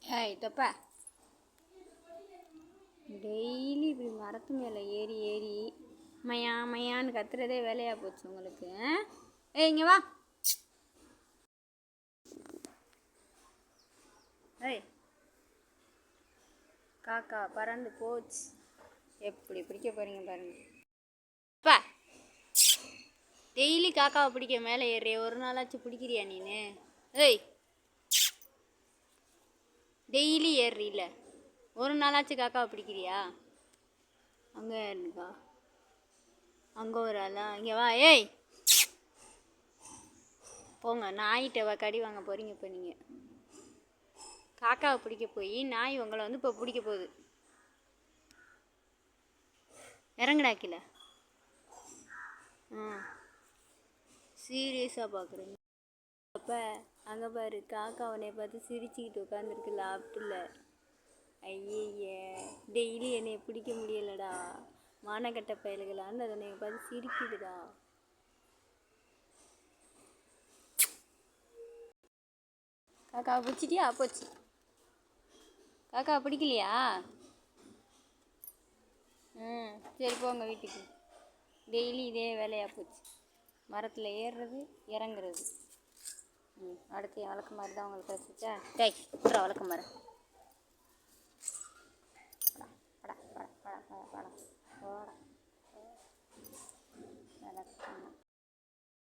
ஏய் தப்பா டெய்லி இப்படி மரத்து மேலே ஏறி ஏறி மையா மையான்னு கத்துறதே வேலையாக போச்சு உங்களுக்கு. ஏய் இங்கே வா. ஏய் காக்கா பறந்து போச்சு. எப்படி பிடிக்க போகிறீங்க பாருங்க. அப்பா டெய்லி காக்காவை பிடிக்க மேலே ஏறிய ஒரு நாளாச்சும் பிடிக்கிறியா நீனு? ஏய் டெய்லி ஏறுறீல, ஒரு நாளாச்சும் காக்காவை பிடிக்கிறியா? அங்கே இருக்கா, அங்கே ஒரு ஆளா? இங்கே வா. ஏய் போங்க, நாயிட்ட கடி வாங்க போகிறீங்க இப்போ. நீங்கள் காக்காவை பிடிக்க போய் நாய் உங்களை வந்து இப்போ பிடிக்க போகுது. இறங்குடா கீழே. சீரியஸாக பார்க்குறீங்க? அப்போ அங்கே பாரு, காக்கா உன்னைய பார்த்து சிரிச்சுக்கிட்டு உட்காந்துருக்கு லாப்டில். ஐய டெய்லி என்னை பிடிக்க முடியலடா, மானக்கட்ட பயல்களான்னு அதை என்னை பார்த்து சிரிக்குதுடா. காக்காவை பிடிச்சிட்டியா? போச்சு. காக்காவை பிடிக்கலையா? சரி போங்க வீட்டுக்கு. டெய்லி இதே வேலையாக போச்சு, மரத்தில் ஏறுறது இறங்குறது. அடுத்து என் வழக்க மாதிரி தான் உங்களுக்கு கிடச்சிச்சா? டேய் விட்றா வழக்க மாதிரி. படா படா படா படா படா படா.